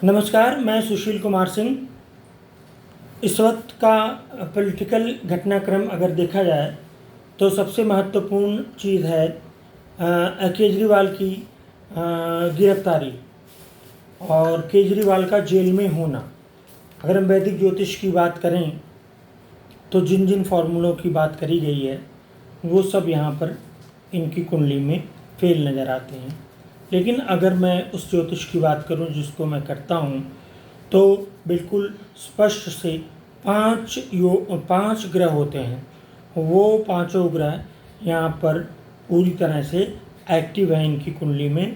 नमस्कार, मैं सुशील कुमार सिंह। इस वक्त का पॉलिटिकल घटनाक्रम अगर देखा जाए तो सबसे महत्वपूर्ण चीज़ है केजरीवाल की गिरफ्तारी और केजरीवाल का जेल में होना। अगर हम वैदिक ज्योतिष की बात करें तो जिन जिन फार्मूलों की बात करी गई है वो सब यहाँ पर इनकी कुंडली में फेल नज़र आते हैं। लेकिन अगर मैं उस ज्योतिष की बात करूं जिसको मैं करता हूं तो बिल्कुल स्पष्ट से पांच ग्रह होते हैं। वो पांचों ग्रह यहाँ पर पूरी तरह से एक्टिव हैं इनकी कुंडली में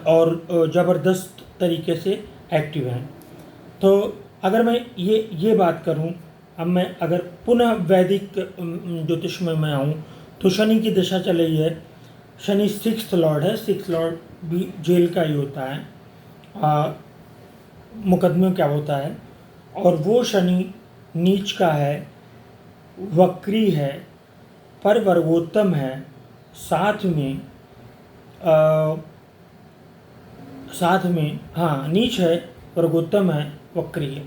और ज़बरदस्त तरीके से एक्टिव हैं। तो अगर मैं ये बात करूं, अब मैं अगर पुनः वैदिक ज्योतिष में मैं आऊँ तो शनि की दशा चल रही है। शनि सिक्स्थ लॉर्ड है। सिक्स्थ लॉर्ड भी जेल का ही होता है, मुकदमे क्या होता है। और वो शनि नीच का है, वक्री है, पर वर्गोत्तम है, साथ में हाँ नीच है, वर्गोत्तम है, वक्री है।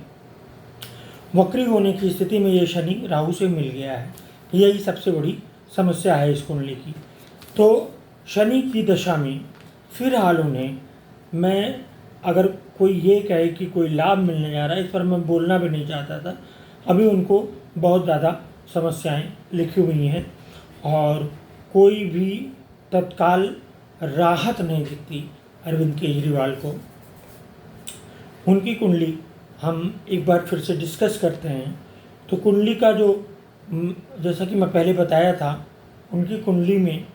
वक्री होने की स्थिति में ये शनि राहु से मिल गया है। यही सबसे बड़ी समस्या है इस कुंडली की। तो शनि की दशा में फिलहाल उन्हें, मैं अगर कोई ये कहे कि कोई लाभ मिलने जा रहा है, इस पर मैं बोलना भी नहीं चाहता था। अभी उनको बहुत ज़्यादा समस्याएं लिखी हुई हैं और कोई भी तत्काल राहत नहीं दिखती अरविंद केजरीवाल को। उनकी कुंडली हम एक बार फिर से डिस्कस करते हैं। तो कुंडली का जो, जैसा कि मैं पहले बताया था, उनकी कुंडली में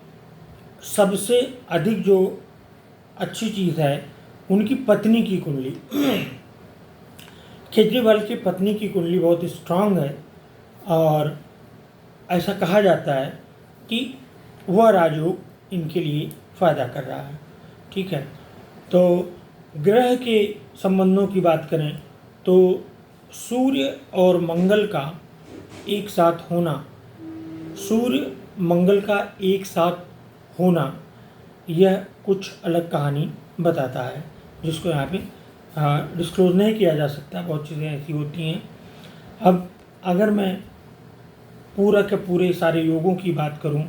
सबसे अधिक जो अच्छी चीज़ है उनकी पत्नी की कुंडली। केजरीवाल की पत्नी की कुंडली बहुत स्ट्रांग है और ऐसा कहा जाता है कि वह राजयोग इनके लिए फ़ायदा कर रहा है। ठीक है, तो ग्रह के संबंधों की बात करें तो सूर्य और मंगल का एक साथ होना, सूर्य मंगल का एक साथ होना, यह कुछ अलग कहानी बताता है जिसको यहाँ पे डिस्क्लोज नहीं किया जा सकता। बहुत चीज़ें ऐसी होती हैं। अब अगर मैं पूरा के पूरे सारे योगों की बात करूं,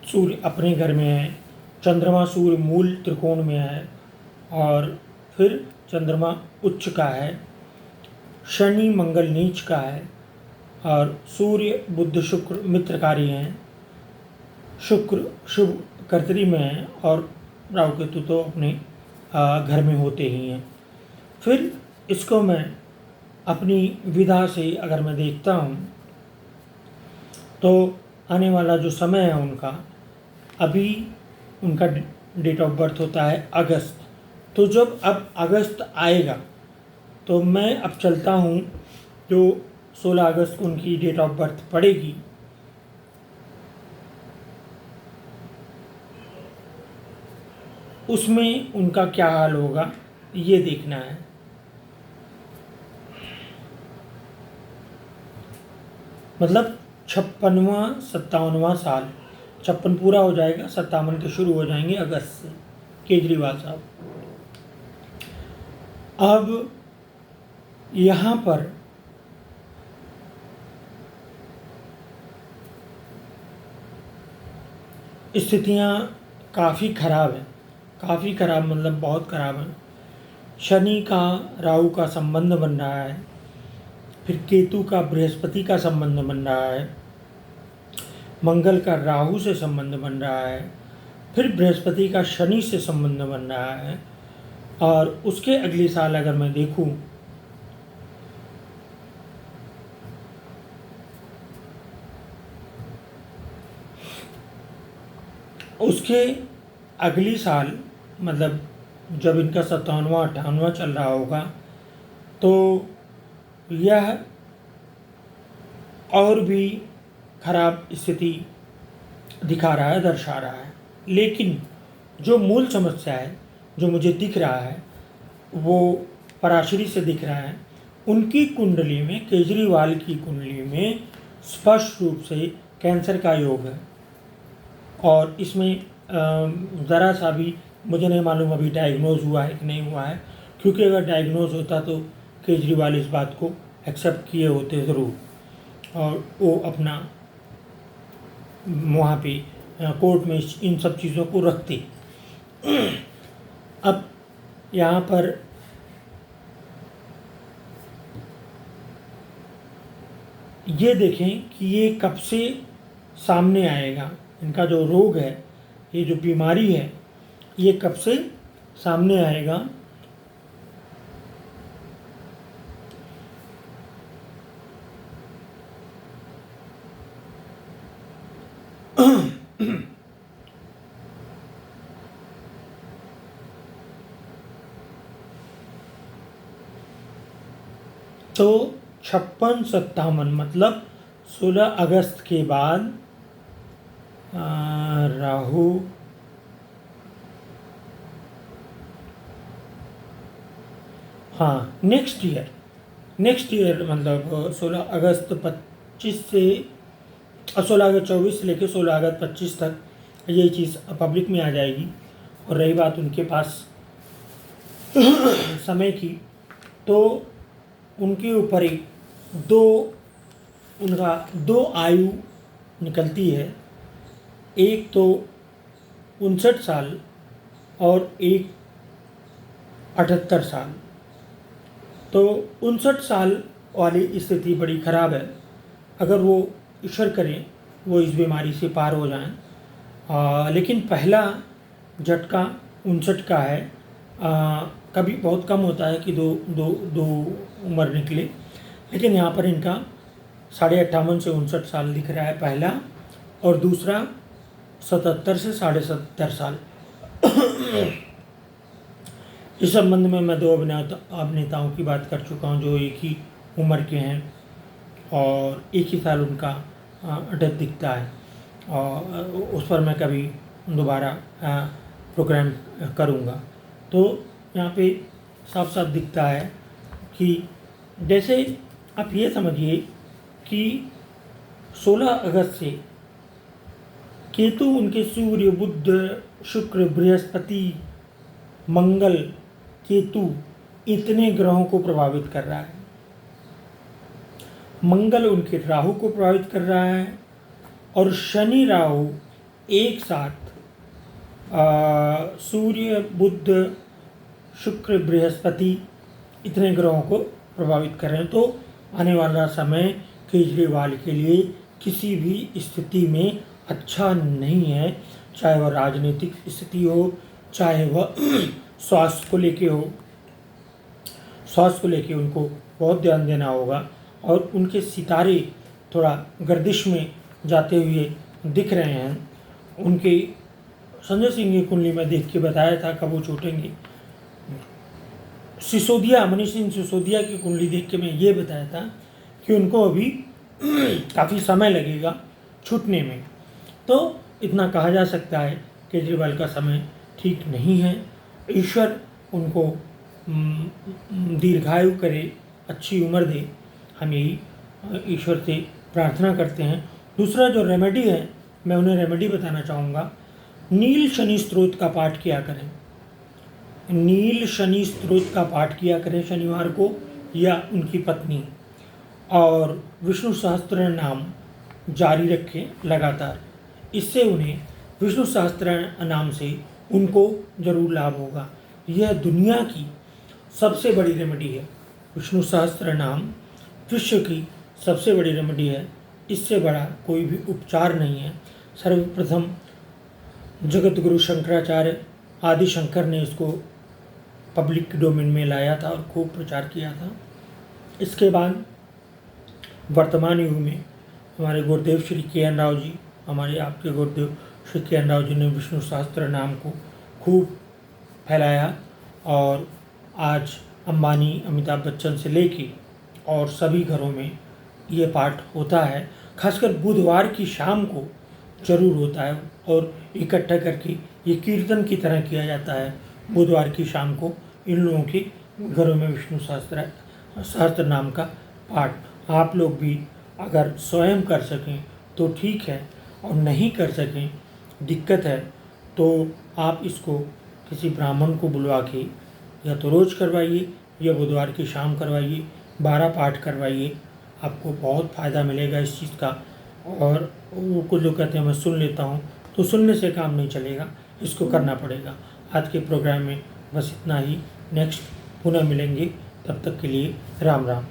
सूर्य अपने घर में है, चंद्रमा सूर्य मूल त्रिकोण में है और फिर चंद्रमा उच्च का है, शनि मंगल नीच का है और सूर्य बुध शुक्र मित्रकारी हैं, शुक्र शुभ कर्तरी में है और राहु केतु तो अपने घर में होते ही हैं। फिर इसको मैं अपनी विधा से अगर मैं देखता हूँ तो आने वाला जो समय है उनका, अभी उनका डेट ऑफ बर्थ होता है अगस्त। तो जब अब अगस्त आएगा तो मैं अब चलता हूँ, जो 16 अगस्त को उनकी डेट ऑफ बर्थ पड़ेगी, उसमें उनका क्या हाल होगा ये देखना है। मतलब 56वां 57वां साल, 56 पूरा हो जाएगा, 57 के शुरू हो जाएंगे अगस्त से केजरीवाल साहब। अब यहाँ पर स्थितियाँ काफ़ी ख़राब हैं। काफ़ी ख़राब मतलब बहुत ख़राब है। शनि का राहु का संबंध बन रहा है, फिर केतु का बृहस्पति का संबंध बन रहा है, मंगल का राहु से संबंध बन रहा है, फिर बृहस्पति का शनि से संबंध बन रहा है। और उसके अगले साल अगर मैं देखूं उसके अगली साल, मतलब जब इनका 57वां 58वां चल रहा होगा, तो यह और भी खराब स्थिति दिखा रहा है, दर्शा रहा है। लेकिन जो मूल समस्या है, जो मुझे दिख रहा है, वो पराशरी से दिख रहा है। उनकी कुंडली में, केजरीवाल की कुंडली में स्पष्ट रूप से कैंसर का योग है और इसमें ज़रा सा भी मुझे नहीं मालूम अभी डायग्नोज हुआ है कि नहीं हुआ है, क्योंकि अगर डायग्नोज होता तो केजरीवाल इस बात को एक्सेप्ट किए होते ज़रूर और वो अपना वहाँ पे कोर्ट में इन सब चीज़ों को रखते। अब यहाँ पर ये देखें कि ये कब से सामने आएगा, इनका जो रोग है, ये जो बीमारी है, ये कब से सामने आएगा। तो 56-57 मतलब 16 अगस्त के बाद राहु हाँ नेक्स्ट ईयर मतलब 16 अगस्त 25 से 16 अगस्त 24 से लेकर 16 अगस्त 25 तक ये चीज़ पब्लिक में आ जाएगी। और रही बात उनके पास समय की, तो उनके ऊपर उनका दो आयु निकलती है, एक तो 59 साल और एक 78 साल। तो 59 साल वाली स्थिति बड़ी ख़राब है। अगर वो ईश्वर करे वो इस बीमारी से पार हो जाएं। लेकिन पहला झटका 59 का है। कभी बहुत कम होता है कि दो उम्र निकले, लेकिन यहाँ पर इनका 58.5 से 59 साल दिख रहा है पहला, और दूसरा 77 से 77.5 साल। इस संबंध में मैं 2 अभिनेताओं की बात कर चुका हूँ जो एक ही उम्र के हैं और एक ही साल उनका डेथ दिखता है, और उस पर मैं कभी दोबारा प्रोग्राम करूँगा। तो यहाँ पे साफ साफ दिखता है कि जैसे आप ये समझिए कि 16 अगस्त से केतु उनके सूर्य, बुध, शुक्र, बृहस्पति, मंगल, केतु इतने ग्रहों को प्रभावित कर रहा है। मंगल उनके राहु को प्रभावित कर रहा है और शनि राहु एक साथ सूर्य, बुध, शुक्र, बृहस्पति इतने ग्रहों को प्रभावित कर रहे हैं। तो आने वाला समय केजरीवाल के लिए किसी भी स्थिति में अच्छा नहीं है, चाहे वह राजनीतिक स्थिति हो, चाहे वह स्वास्थ्य को लेके हो। स्वास्थ्य को लेके उनको बहुत ध्यान देना होगा, और उनके सितारे थोड़ा गर्दिश में जाते हुए दिख रहे हैं। उनके संजय सिंह की कुंडली में देख के बताया था कब वो छूटेंगे। सिसोदिया, मनीष सिंह सिसोदिया की कुंडली देख के मैं ये बताया था कि उनको अभी काफ़ी समय लगेगा छूटने में। तो इतना कहा जा सकता है केजरीवाल का समय ठीक नहीं है। ईश्वर उनको दीर्घायु करे, अच्छी उम्र दे, हम यही ईश्वर से प्रार्थना करते हैं। दूसरा जो रेमेडी है, मैं उन्हें रेमेडी बताना चाहूँगा। नील शनि स्तोत्र का पाठ किया करें। नील शनि स्तोत्र का पाठ किया करें शनिवार को, या उनकी पत्नी, और विष्णु सहस्त्र नाम जारी रखें लगातार। इससे उन्हें विष्णु सहस्त्र नाम से उनको जरूर लाभ होगा। यह दुनिया की सबसे बड़ी रेमेडी है। विष्णु सहस्त्र नाम विश्व की सबसे बड़ी रेमेडी है। इससे बड़ा कोई भी उपचार नहीं है। सर्वप्रथम जगत गुरु शंकराचार्य आदि शंकर ने इसको पब्लिक डोमेन में लाया था और खूब प्रचार किया था। इसके बाद वर्तमान युग में हमारे गुरुदेव श्री के.एन. राव जी, हमारे आपके गुरुदेव श्री के.एन. राव जी ने विष्णु सहस्त्र नाम को खूब फैलाया, और आज अंबानी, अमिताभ बच्चन से लेके और सभी घरों में ये पाठ होता है। खासकर बुधवार की शाम को जरूर होता है, और इकट्ठा करके ये कीर्तन की तरह किया जाता है बुधवार की शाम को इन लोगों के घरों में विष्णु सहस्त्र नाम का पाठ। आप लोग भी अगर स्वयं कर सकें तो ठीक है, और नहीं कर सकें, दिक्कत है, तो आप इसको किसी ब्राह्मण को बुलवा के या तो रोज़ करवाइए या बुधवार की शाम करवाइए, 12 पाठ करवाइए, आपको बहुत फ़ायदा मिलेगा इस चीज़ का। और वो कुछ लोग कहते हैं मैं सुन लेता हूँ, तो सुनने से काम नहीं चलेगा, इसको करना पड़ेगा। आज के प्रोग्राम में बस इतना ही। नेक्स्ट पुनः मिलेंगे, तब तक के लिए राम राम।